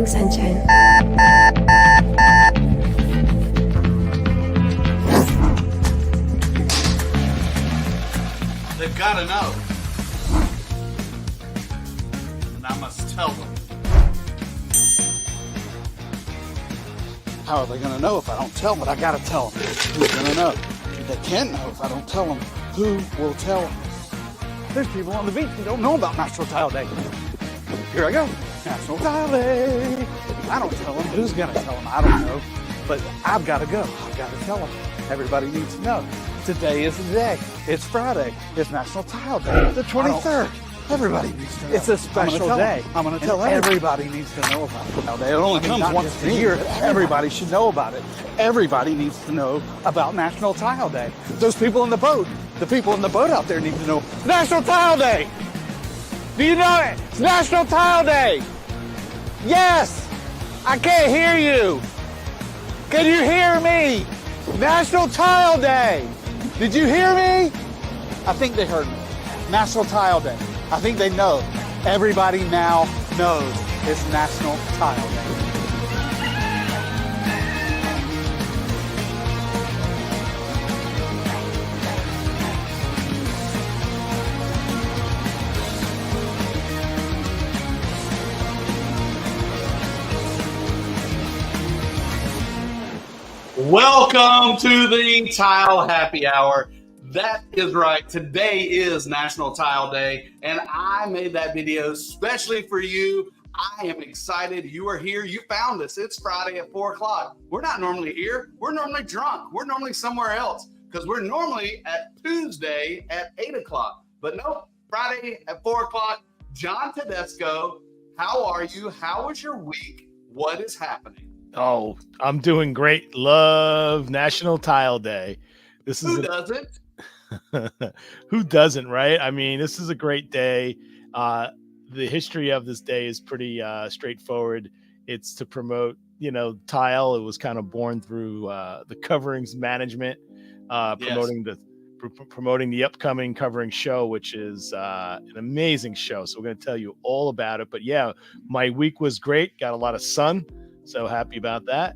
morning sunshine. They've got to know. And I must tell them. How are they going to know if I don't tell them? But I got to tell them. Who's going to know? They can't know if I don't tell them. Who will tell them? There's people on the beach who don't know about National Tile Day. Here I go. National Tile Day. I don't tell them. Who's going to tell them? I don't know. But I've got to go. I've got to tell them. Everybody needs to know. Today is the day. It's Friday. It's National Tile Day. The 23rd. Everybody needs to know. It's a special day. I'm going to tell everybody needs to know about it. Tile Day. It only comes once a year. Everybody should know about it. Everybody needs to know about National Tile Day. Those people in the boat. The people in the boat out there need to know. National Tile Day. Do you know it? It's National Tile Day. Yes. I can't hear you. Can you hear me? National Tile Day. Did you hear me? I think they heard me. National Tile Day. I think they know. Everybody now knows it's National Tile Day. Welcome to the Tile Happy Hour. That is right. Today is National Tile Day, and I made that video especially for you. I am excited. You are here. You found us. It's Friday at 4 o'clock. We're not normally here. We're normally drunk. We're normally somewhere else because we're normally at Tuesday at 8 o'clock. But no, Friday at 4 o'clock. John Tedesco, how are you? How was your week? What is happening? Oh, I'm doing great. Love National Tile Day. Who doesn't? Who doesn't, right? I mean, this is a great day. The history of this day is pretty straightforward. It's to promote, tile. It was kind of born through the coverings management, promoting the upcoming covering show, which is an amazing show. So we're going to tell you all about it. But yeah, my week was great. Got a lot of sun. So happy about that.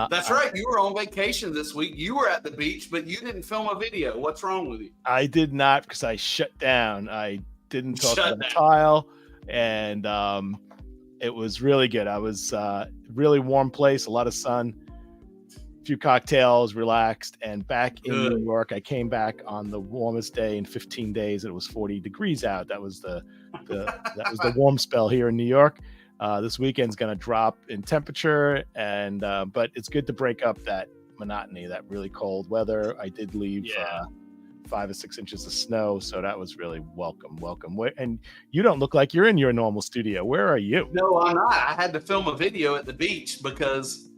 That's right. You were on vacation this week. You were at the beach, but you didn't film a video. What's wrong with you? I did not because I shut down. I didn't talk about tile, and it was really good. I was really warm place, a lot of sun, a few cocktails, relaxed, and back in New York. I came back on the warmest day in 15 days. It was 40 degrees out. That was the warm spell here in New York. This weekend's going to drop in temperature, and but it's good to break up that monotony, that really cold weather. I did leave 5 or 6 inches of snow, so that was really welcome. And you don't look like you're in your normal studio. Where are you? No, I'm not. I had to film a video at the beach because,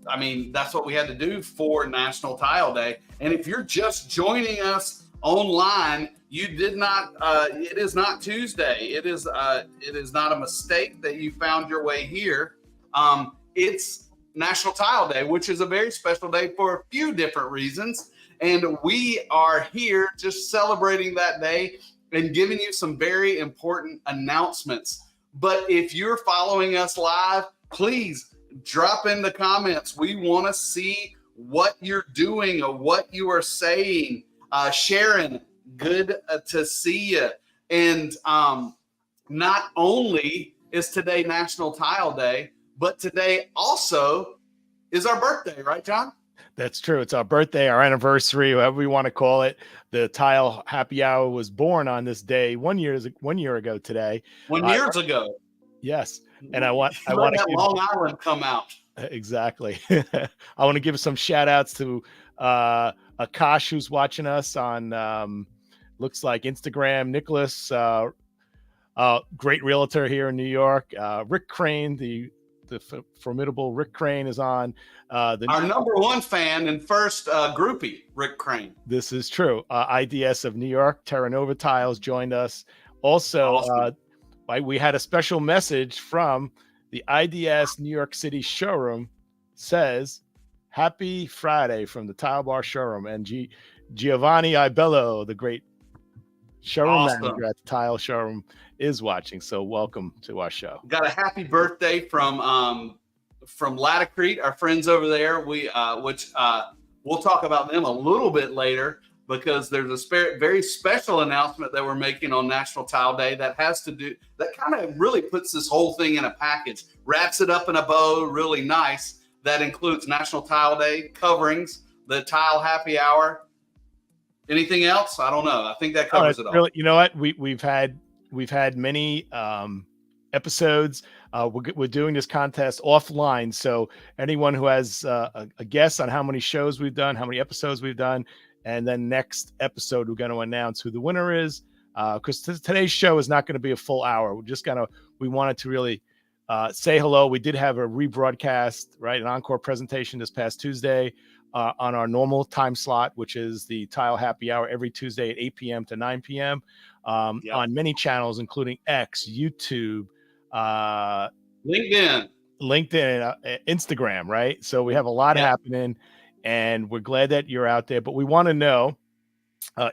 I mean, that's what we had to do for National Tile Day. And if you're just joining us online, you did not. It is not Tuesday. It is not a mistake that you found your way here. It's National Tile Day, which is a very special day for a few different reasons, and we are here just celebrating that day and giving you some very important announcements. But if you're following us live, please drop in the comments. We want to see what you're doing or what you are saying. Sharon, good to see you. And not only is today National Tile Day, but today also is our birthday, right, John? That's true. It's our birthday, our anniversary, whatever we want to call it. The Tile Happy Hour was born on this day 1 year ago today. 1 year ago. Yes. And I want that Long Island come out. Exactly. I want to give some shout outs to Akash, who's watching us on looks like Instagram, Nicholas, great realtor here in New York, Rick Crane, the formidable Rick Crane is on. Our number one fan and first groupie, Rick Crane. This is true. IDS of New York, Terra Nova Tiles joined us. Also, awesome. We had a special message from the IDS New York City showroom. Says, "Happy Friday" from the Tile Bar showroom. And Giovanni Ibello, the great showroom Awesome. manager at the Tile Showroom, is watching. So welcome to our show. Got a happy birthday from Latacrete, our friends over there. We'll talk about them a little bit later, because there's a very special announcement that we're making on National Tile Day that kind of really puts this whole thing in a package, wraps it up in a bow, really nice. That includes National Tile Day, coverings, the Tile Happy Hour. Anything else? I don't know. I think that covers it all. Really, you know what? We've had many episodes. We're doing this contest offline, so anyone who has a guess on how many shows we've done, how many episodes we've done, and then next episode we're going to announce who the winner is. Because today's show is not going to be a full hour. We wanted to really say hello. We did have a rebroadcast, right, an encore presentation this past Tuesday on our normal time slot, which is the Tile Happy Hour every Tuesday at 8 p.m. to 9 p.m. On many channels, including X, YouTube, LinkedIn, Instagram, right? So we have a lot happening, and we're glad that you're out there. But we want to know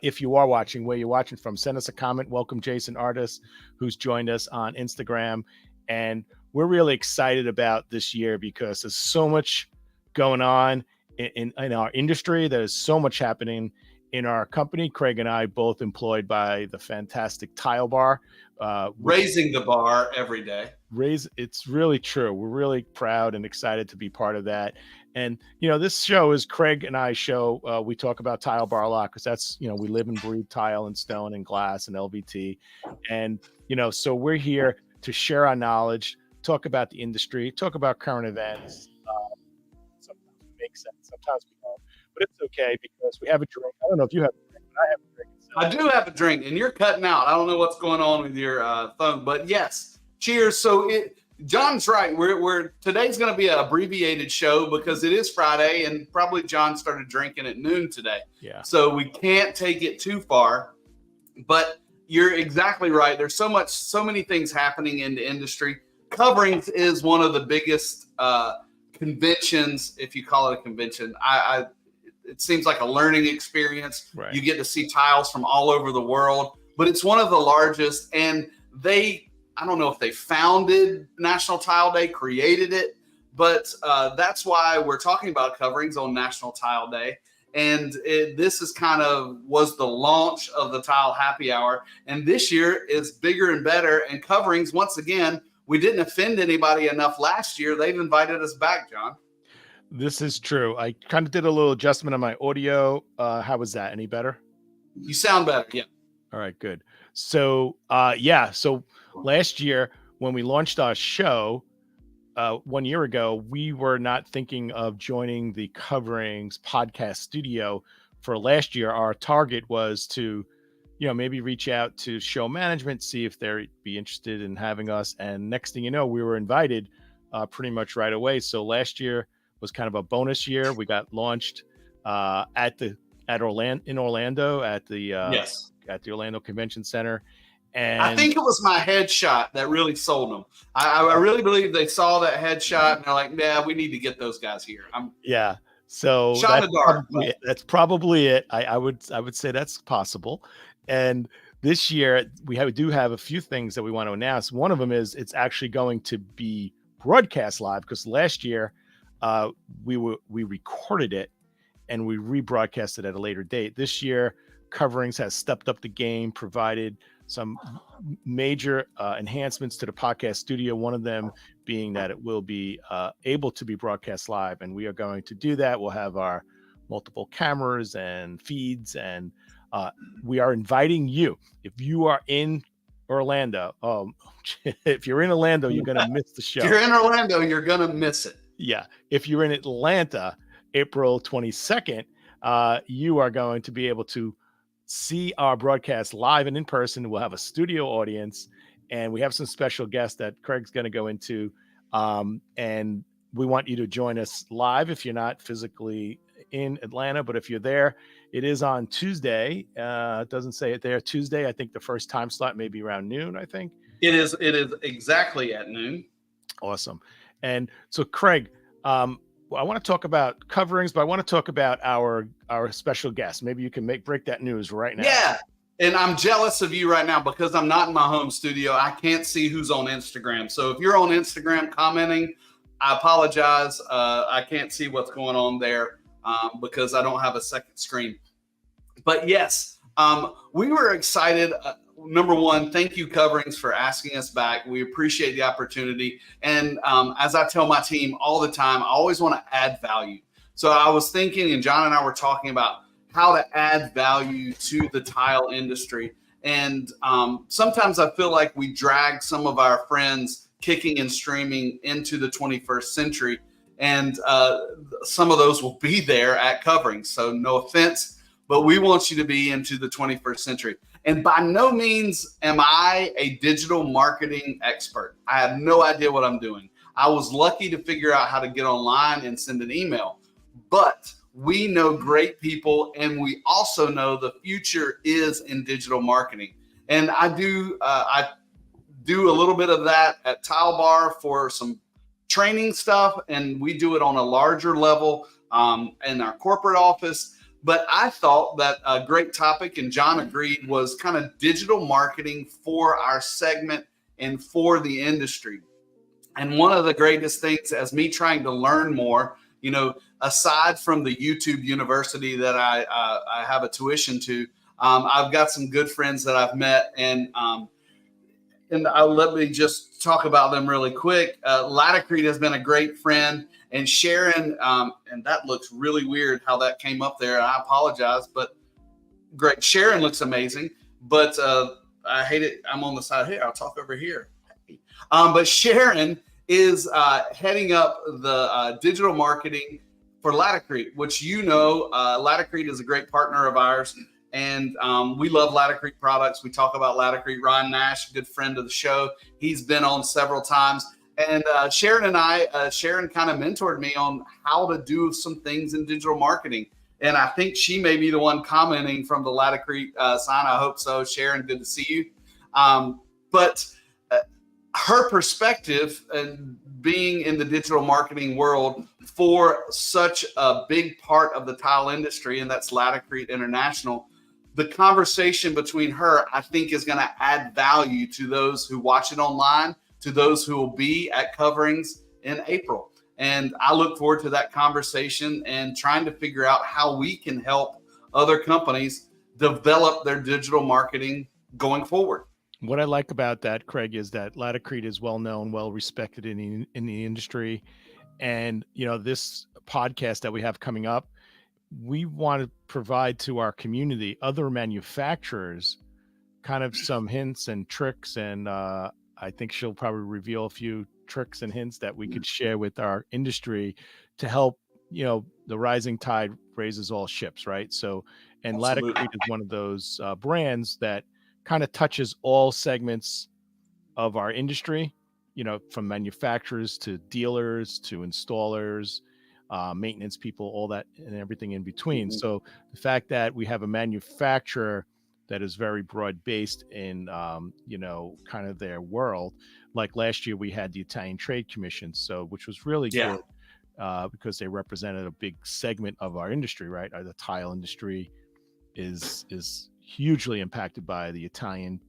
if you are watching, where you're watching from. Send us a comment. Welcome Jason Artis, who's joined us on Instagram. And we're really excited about this year because there's so much going on in our industry. There's so much happening in our company. Craig and I both employed by the fantastic Tile Bar. Raising the bar every day. It's really true. We're really proud and excited to be part of that. And, this show is Craig and I show. We talk about Tile Bar a lot because that's, we live and breathe tile and stone and glass and LVT. And, so we're here to share our knowledge, talk about the industry, talk about current events. Sometimes it makes sense, sometimes we don't, but it's okay because we have a drink. I don't know if you have a drink, but I have a drink. I do have a drink, and you're cutting out. I don't know what's going on with your phone, but yes, cheers. So John's right. Today's going to be an abbreviated show because it is Friday, and probably John started drinking at noon today. Yeah. So we can't take it too far, but you're exactly right. There's so many things happening in the industry. Coverings is one of the biggest conventions, if you call it a convention. It seems like a learning experience. Right. You get to see tiles from all over the world, but it's one of the largest. And I don't know if they founded National Tile Day, created it, but that's why we're talking about coverings on National Tile Day. And this was the launch of the Tile Happy Hour. And this year is bigger and better. And coverings, once again, we didn't offend anybody enough last year. They've invited us back, John. This is true. I kind of did a little adjustment on my audio. How was that? Any better? You sound better. Yeah. All right, good. So, so last year when we launched our show 1 year ago, we were not thinking of joining the Coverings podcast studio for last year. Our target was to, maybe reach out to show management, see if they'd be interested in having us. And next thing you know, we were invited pretty much right away. So last year was kind of a bonus year. We got launched in Orlando at the Orlando Convention Center. And I think it was my headshot that really sold them. I really believe they saw that headshot and they're like, "Yeah, we need to get those guys here." So shot in the dark. That's probably it. I would say that's possible. And this year we do have a few things that we want to announce. One of them is it's actually going to be broadcast live because last year we recorded it and we rebroadcast it at a later date. This year, Coverings has stepped up the game, provided some major enhancements to the podcast studio. One of them being that it will be able to be broadcast live, and we are going to do that. We'll have our multiple cameras and feeds, and we are inviting you. If you are in Orlando, if you're in Orlando, you're going to miss the show. If you're in Orlando, you're going to miss it. Yeah. If you're in Atlanta, April 22nd, you are going to be able to see our broadcast live and in person. We'll have a studio audience, and we have some special guests that Craig's going to go into. And we want you to join us live if you're not physically in Atlanta, but if you're there, it is on Tuesday. It doesn't say it there. Tuesday, I think the first time slot may be around noon, I think. It is exactly at noon. Awesome. And so, Craig, I want to talk about coverings, but I want to talk about our special guest. Maybe you can break that news right now. And I'm jealous of you right now because I'm not in my home studio. I can't see who's on Instagram. So if you're on Instagram commenting, I apologize. I can't see what's going on there because I don't have a second screen. But yes, we were excited. Number one, thank you, Coverings, for asking us back. We appreciate the opportunity. And as I tell my team all the time, I always want to add value. So I was thinking, and John and I were talking about how to add value to the tile industry. And sometimes I feel like we drag some of our friends kicking and streaming into the 21st century. And some of those will be there at Coverings. So no offense, but we want you to be into the 21st century. And by no means am I a digital marketing expert. I have no idea what I'm doing. I was lucky to figure out how to get online and send an email. But we know great people, and we also know the future is in digital marketing. And I do a little bit of that at Tile Bar for some training stuff, and we do it on a larger level in our corporate office. But I thought that a great topic, and John agreed, was kind of digital marketing for our segment and for the industry. And one of the greatest things, as me trying to learn more, you know, aside from the YouTube university that I have a tuition to, I've got some good friends that I've met, and let me just talk about them really quick. Latacrete has been a great friend, and Sharon, and that looks really weird how that came up there. I apologize, but great. Sharon looks amazing, but I hate it. I'm on the side here. I'll talk over here. But Sharon is heading up the digital marketing for Latacrete, which Latacrete is a great partner of ours. And we love Latacrete products. We talk about Latacrete. Ryan Nash, a good friend of the show. He's been on several times. And Sharon kind of mentored me on how to do some things in digital marketing. And I think she may be the one commenting from the Latacrete sign. I hope so. Sharon, good to see you. But her perspective and being in the digital marketing world for such a big part of the tile industry, and that's Latacrete International, the conversation between her, I think, is going to add value to those who watch it online, to those who will be at Coverings in April. And I look forward to that conversation and trying to figure out how we can help other companies develop their digital marketing going forward. What I like about that, Craig, is that Latacrete is well known, well respected in the industry. And, you know, this podcast that we have coming up, we want to provide to our community, other manufacturers, kind of some hints and tricks. And I think she'll probably reveal a few tricks and hints that we could share with our industry to help, you know, the rising tide raises all ships, right? So, and Latacrete is one of those brands that kind of touches all segments of our industry, you know, from manufacturers to dealers to installers, maintenance people, all that and everything in between. Mm-hmm. So the fact that we have a manufacturer that is very broad based in, you know, kind of their world. Like last year we had the Italian Trade Commission, which was really good because they represented a big segment of our industry, right? The tile industry is hugely impacted by the Italian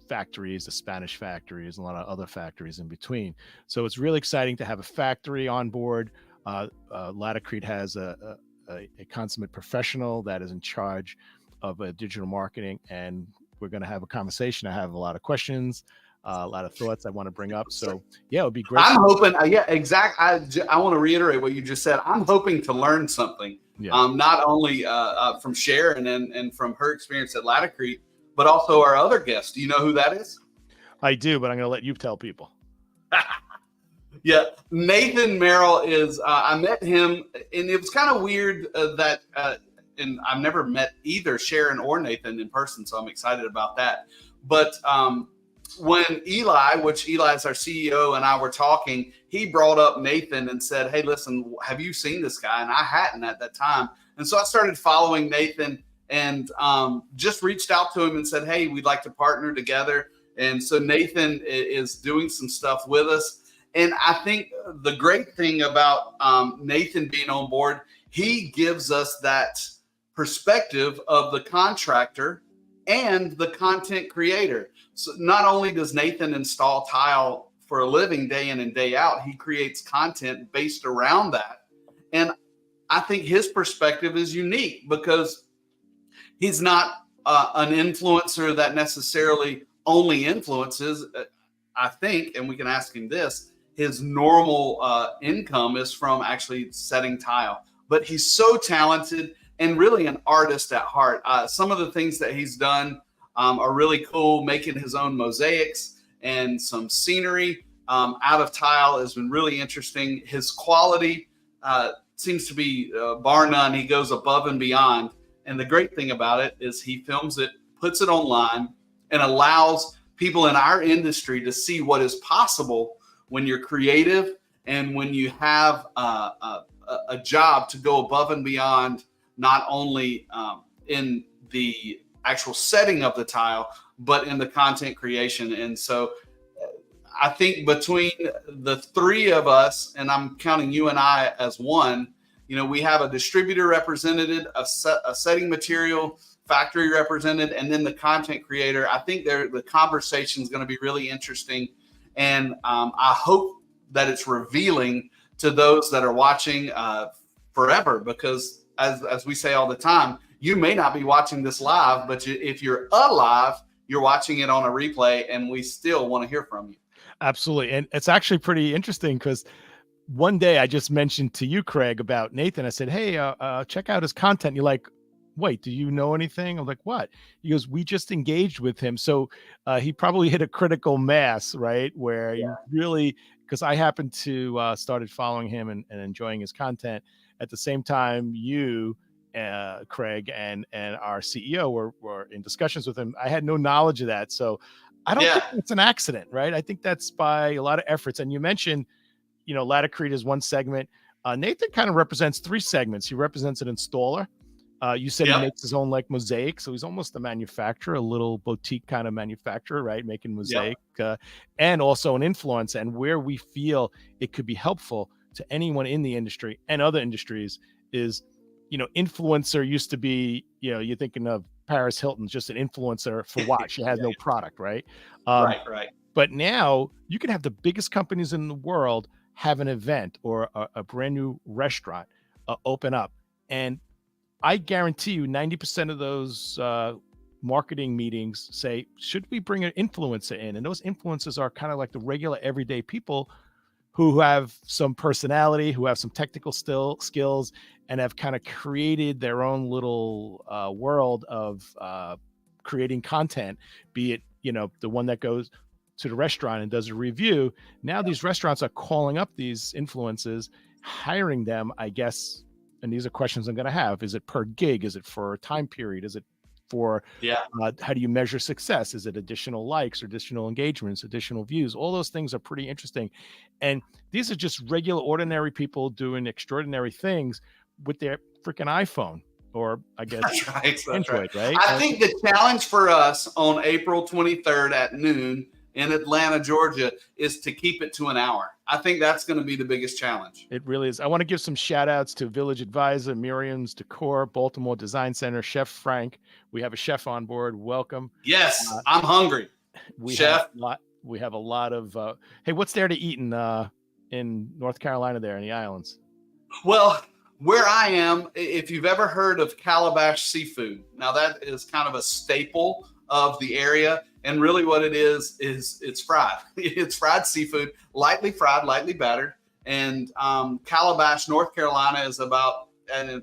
factories, the Spanish factories, and a lot of other factories in between. So it's really exciting to have a factory on board. Latacrete has a consummate professional that is in charge of digital marketing, and we're going to have a conversation. I have a lot of questions, a lot of thoughts I want to bring up. So yeah, it would be great. I'm hoping, exactly. I want to reiterate what you just said. I'm hoping to learn something. Yeah. Not only from Sharon and from her experience at Latacrete, but also our other guest. Do you know who that is? I do, but I'm going to let you tell people. Yeah, Nathan Merrill is. I met him, and it was kind of weird that, and I've never met either Sharon or Nathan in person, so I'm excited about that. But when Eli, which Eli is our CEO, and I were talking, he brought up Nathan and said, "Hey, listen, have you seen this guy?" And I hadn't at that time. And so I started following Nathan and just reached out to him and said, "Hey, we'd like to partner together." And so Nathan is doing some stuff with us. And I think the great thing about Nathan being on board, he gives us that perspective of the contractor and the content creator. So not only does Nathan install tile for a living day in and day out, he creates content based around that. And I think his perspective is unique because he's not an influencer that necessarily only influences. I think, and we can ask him this, his normal income is from actually setting tile. But he's so talented and really an artist at heart. Some of the things that he's done are really cool, making his own mosaics and some scenery out of tile has been really interesting. His quality seems to be bar none. He goes above and beyond. And the great thing about it is he films it, puts it online, and allows people in our industry to see what is possible when you're creative and when you have a job to go above and beyond, not only in the actual setting of the tile, but in the content creation. And so I think between the three of us, and I'm counting you and I as one, we have a distributor represented, a setting material factory represented, and then the content creator. I think the conversation is going to be really interesting. And I hope that it's revealing to those that are watching forever, because as we say all the time, you may not be watching this live, but if you're alive, you're watching it on a replay, and we still want to hear from you. Absolutely. And it's actually pretty interesting because one day I just mentioned to you, Craig, about Nathan. I said, hey, check out his content. You're like, wait, do you know anything? I'm like, what? He goes, we just engaged with him. So he probably hit a critical mass, right? Where you really, because I happened to started following him and enjoying his content at the same time you, Craig, and our CEO were in discussions with him. I had no knowledge of that. So I don't think it's an accident, right? I think that's by a lot of efforts. And you mentioned, Latacrete is one segment. Nathan kind of represents three segments. He represents an installer. You said he makes his own mosaic. So he's almost a manufacturer, a little boutique kind of manufacturer, right? Making mosaic and also an influence, and where we feel it could be helpful to anyone in the industry and other industries is, influencer used to be, you're thinking of Paris Hilton, just an influencer for what? She has no product, right? Right. But now you can have the biggest companies in the world have an event or a brand new restaurant open up. And I guarantee you 90% of those marketing meetings say, should we bring an influencer in? And those influencers are kind of like the regular everyday people who have some personality, who have some technical skills, and have kind of created their own little world of creating content, be it, the one that goes to the restaurant and does a review. Now these restaurants are calling up these influencers, hiring them, I guess. And these are questions I'm going to have. Is it per gig? Is it for a time period? Is it for, how do you measure success? Is it additional likes, or additional engagements, additional views? All those things are pretty interesting. And these are just regular, ordinary people doing extraordinary things with their freaking iPhone, or I guess that's Android, right? I think the challenge for us on April 23rd at noon in Atlanta, Georgia, is to keep it to an hour. I think that's going to be the biggest challenge. It really is. I want to give some shout outs to Village Advisor, Miriam's Decor, Baltimore Design Center, Chef Frank. We have a chef on board. Welcome. Yes, I'm hungry. Chef. We have a lot of, hey, what's there to eat in North Carolina there in the islands? Well, where I am, if you've ever heard of Calabash Seafood, now that is kind of a staple of the area. And really what it is it's fried. It's fried seafood, lightly fried, lightly battered. And Calabash, North Carolina is about a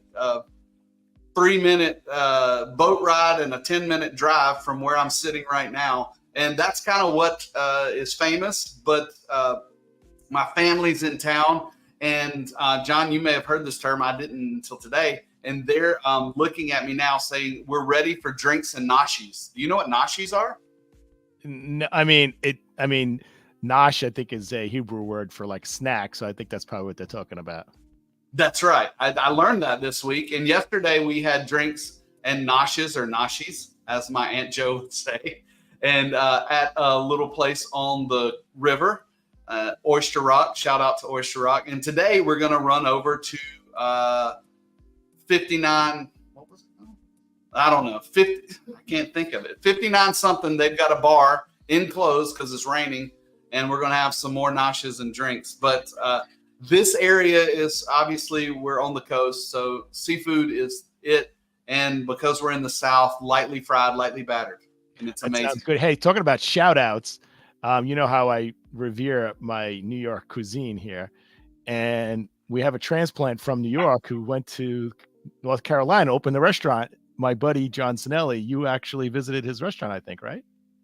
3-minute boat ride and a 10-minute drive from where I'm sitting right now. And that's kind of what is famous. But my family's in town. And John, you may have heard this term. I didn't until today. And they're looking at me now saying, we're ready for drinks and noshies. Do you know what noshies are? No, I mean, nosh, I think, is a Hebrew word for snack. So I think that's probably what they're talking about. That's right. I learned that this week. And yesterday we had drinks and noshes, or noshis, as my Aunt Jo would say. And at a little place on the river, Oyster Rock. Shout out to Oyster Rock. And today we're going to run over to 59. What was it called? I don't know, 50, I can't think of it, 59 something. They've got a bar enclosed because it's raining, and we're going to have some more noshes and drinks. But this area is obviously, we're on the coast, so seafood is it. And because we're in the South, lightly fried, lightly battered. And it's amazing. That sounds good. Hey, talking about shout outs, you know how I revere my New York cuisine here. And we have a transplant from New York who went to North Carolina, opened the restaurant. My buddy, John Sinelli, you actually visited his restaurant, I think, right?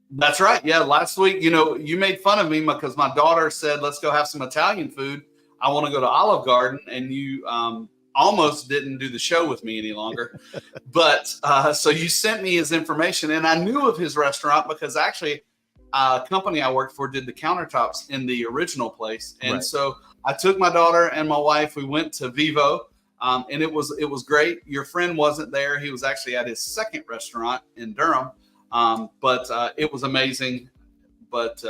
That's right. Yeah. Last week, you made fun of me because my daughter said, let's go have some Italian food. I want to go to Olive Garden. And you almost didn't do the show with me any longer. But so you sent me his information, and I knew of his restaurant because actually a company I worked for did the countertops in the original place. And Right. So I took my daughter and my wife. We went to Vivo, and it was great. Your friend wasn't there. He was actually at his second restaurant in Durham, but it was amazing. But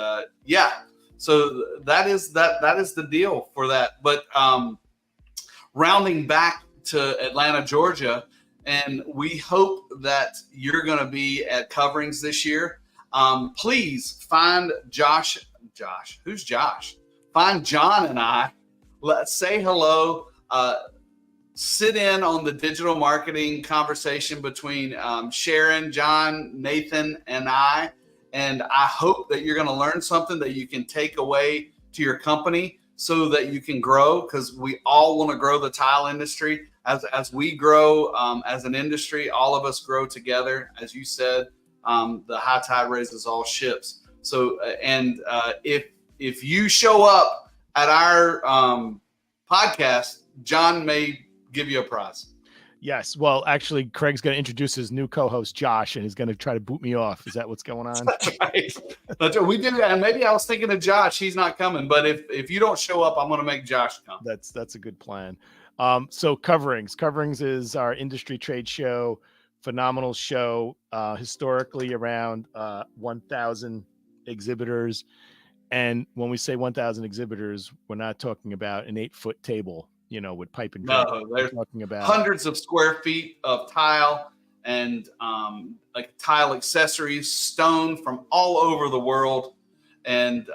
yeah, so that is the deal for that. But rounding back to Atlanta, Georgia, and we hope that you're going to be at Coverings this year. Please find Josh. Who's Josh? Find John and I. Let's say hello. Sit in on the digital marketing conversation between Sharon, John, Nathan, and I. And I hope that you're going to learn something that you can take away to your company so that you can grow, because we all want to grow the tile industry. As we grow as an industry, all of us grow together. As you said, the high tide raises all ships. So, and if you show up at our podcast, John may give you a prize. Yes. Well, actually, Craig's going to introduce his new co-host, Josh, and he's going to try to boot me off. Is that what's going on? That's right. That's right. We did that. And maybe I was thinking of Josh. He's not coming. But if you don't show up, I'm going to make Josh come. That's a good plan. So Coverings is our industry trade show, phenomenal show, historically around 1,000 exhibitors. And when we say 1,000 exhibitors, we're not talking about an 8-foot table, with pipe and drip. No, there's talking about hundreds of square feet of tile and like tile accessories, stone from all over the world. And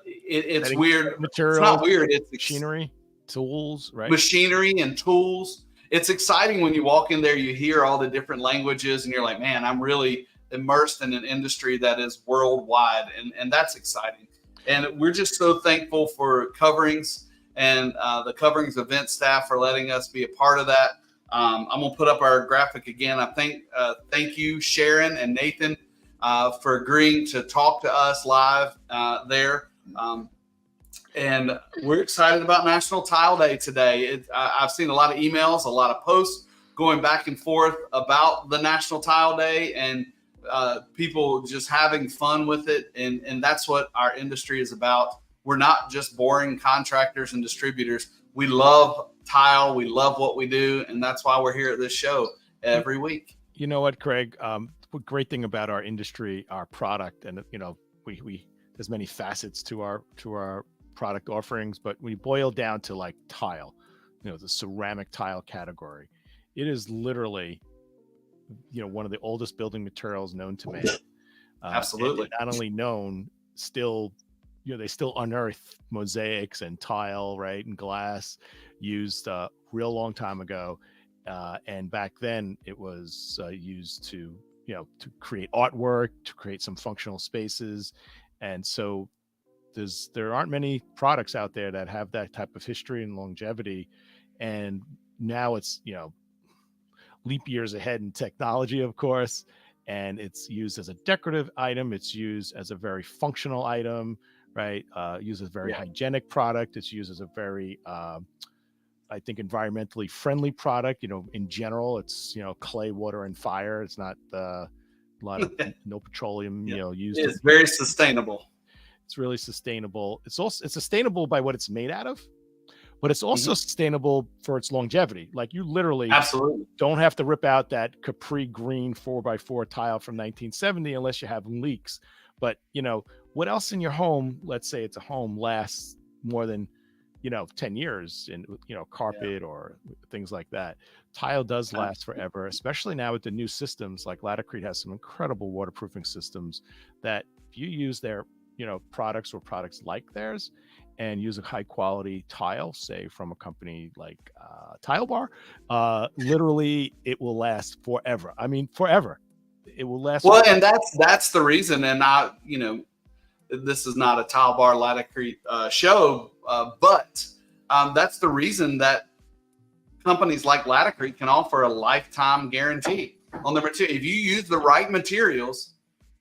it's weird. Materials, it's not weird. It's machinery, tools, right? Machinery and tools. It's exciting when you walk in there, you hear all the different languages, and you're like, man, I'm really immersed in an industry that is worldwide. And that's exciting. And we're just so thankful for Coverings and the Coverings event staff for letting us be a part of that. I'm going to put up our graphic again. I thank you, Sharon and Nathan, for agreeing to talk to us live there. And we're excited about National Tile Day today. I've seen a lot of emails, a lot of posts going back and forth about the National Tile Day, and people just having fun with it. And that's what our industry is about. We're not just boring contractors and distributors. We love tile. We love what we do. And that's why we're here at this show every week. You know what, Craig? The great thing about our industry, our product, and we there's many facets to our product offerings, but we boil down to like tile, the ceramic tile category. It is literally, one of the oldest building materials known to man. Absolutely. Not only known, still, they still unearth mosaics and tile, right, and glass used a real long time ago. And back then it was used to create artwork, to create some functional spaces. And so there aren't many products out there that have that type of history and longevity. And now it's, leap years ahead in technology, of course, and it's used as a decorative item. It's used as a very functional item, right? Used as a very hygienic product. It's used as a very, I think, environmentally friendly product. In general, it's, clay, water, and fire. It's not a lot of no petroleum, used. It's very sustainable. It's really sustainable. It's sustainable by what it's made out of, but it's also sustainable for its longevity. Like, you literally absolutely don't have to rip out that Capri green 4x4 tile from 1970 unless you have leaks. But what else in your home, let's say it's a home, lasts more than 10 years in, carpet or things like that. Tile does last forever, especially now with the new systems. Like Laticrete has some incredible waterproofing systems that if you use their, products or products like theirs and use a high quality tile, say from a company like Tile Bar, literally it will last forever. I mean, forever. It will last. Well, forever. and that's the reason. And this is not a Tile Bar Laticrete show, but that's the reason that companies like Laticrete can offer a lifetime guarantee on their material. If you use the right materials,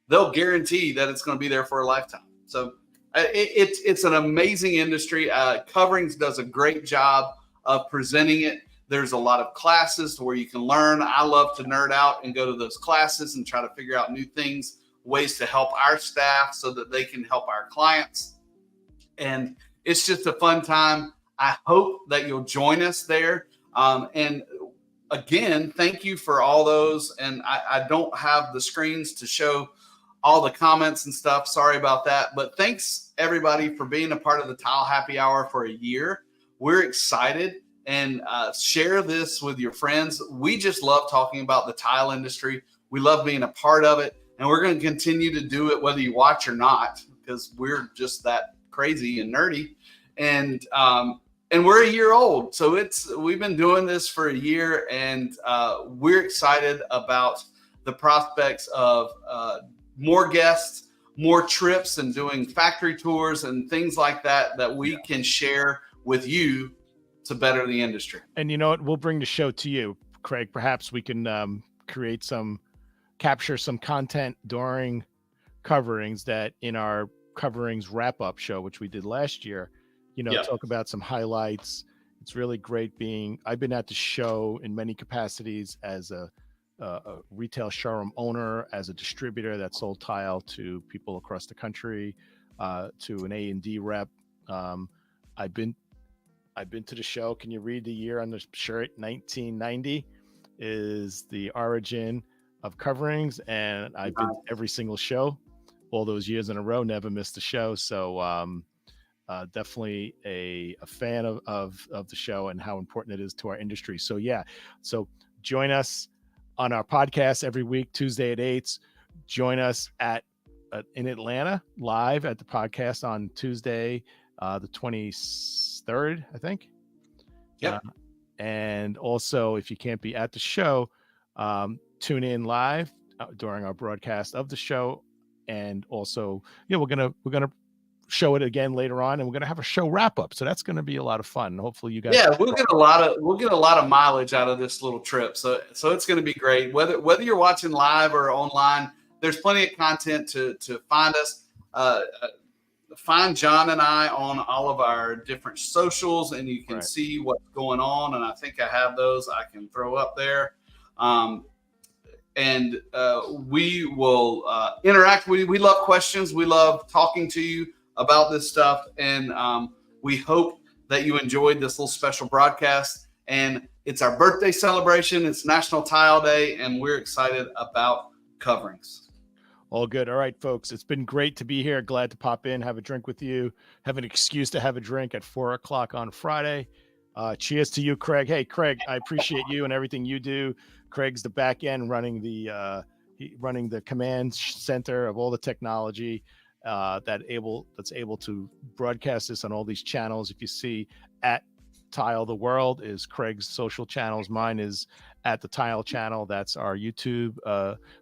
they'll guarantee that it's going to be there for a lifetime. So it's an amazing industry. Coverings does a great job of presenting it. There's a lot of classes where you can learn. I love to nerd out and go to those classes and try to figure out new things, ways to help our staff so that they can help our clients. And it's just a fun time. I hope that you'll join us there. And again, thank you for all those. And I don't have the screens to show all the comments and stuff. Sorry about that. But thanks everybody for being a part of the Tile Happy Hour for a year. We're excited, and share this with your friends. We just love talking about the tile industry. We love being a part of it. And we're going to continue to do it whether you watch or not, because we're just that crazy and nerdy. And we're a year old. So we've been doing this for a year, and we're excited about the prospects of more guests, more trips, and doing factory tours and things like that we can share with you to better the industry. And you know what? We'll bring the show to you, Craig. Perhaps we can capture some content during coverings that in our coverings wrap-up show, which we did last year, talk about some highlights. It's really great I've been at the show in many capacities as a retail showroom owner, as a distributor that sold tile to people across the country, to an A&D rep. I've been to the show. Can you read the year on the shirt? 1990 is the origin of coverings, and I've been to every single show all those years in a row, never missed a show. So definitely a fan of the show and how important it is to our industry. So so join us on our podcast every week, Tuesday at 8. Join us in Atlanta live at the podcast on Tuesday, the 23rd, I think. Yeah. And also, if you can't be at the show, tune in live during our broadcast of the show. And also, we're gonna show it again later on, and we're gonna have a show wrap up. So that's gonna be a lot of fun. Hopefully, you guys. Yeah, we'll get a lot of mileage out of this little trip. So it's gonna be great. Whether you're watching live or online, there's plenty of content to find us. Find John and I on all of our different socials, and you can see what's going on. And I think I have those I can throw up there. And we will interact with you. We love questions. We love talking to you about this stuff. And we hope that you enjoyed this little special broadcast. And it's our birthday celebration. It's National Tile Day, and we're excited about coverings. All good. All right, folks. It's been great to be here. Glad to pop in, have a drink with you, have an excuse to have a drink at 4:00 on Friday. Cheers to you, Craig. Hey, Craig, I appreciate you and everything you do. Craig's the back end running the command center of all the technology that's able to broadcast this on all these channels. If you see at Tile the World is Craig's social channels. Mine is at the Tile channel. That's our YouTube.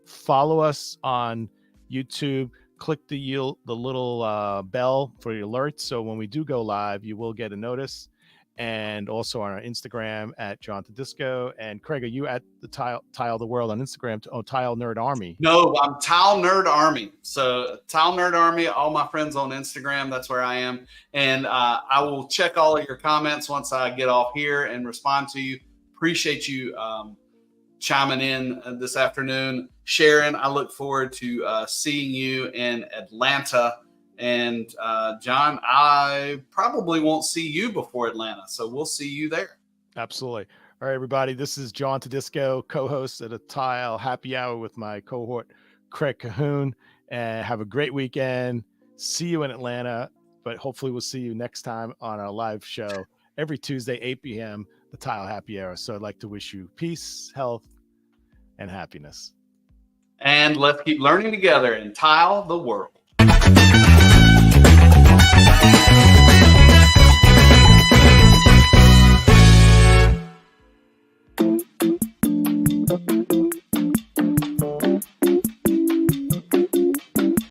Follow us on YouTube. Click the little bell for your alerts. So when we do go live, you will get a notice. And also on our Instagram at John Tedisco. And Craig, are you at the Tile the World on Instagram? Tile Nerd Army. No, I'm Tile Nerd Army. So Tile Nerd Army, all my friends on Instagram, that's where I am. And I will check all of your comments once I get off here and respond to you. Appreciate you chiming in this afternoon. Sharon, I look forward to seeing you in Atlanta. And John, I probably won't see you before Atlanta, so we'll see you there. Absolutely. All right, everybody. This is John Tedisco, co-host at a Tile Happy Hour with my cohort, Craig Cahoon. And have a great weekend. See you in Atlanta. but hopefully we'll see you next time on our live show every Tuesday, 8 p.m., the Tile Happy Hour. So I'd like to wish you peace, health, and happiness. And let's keep learning together and tile the world.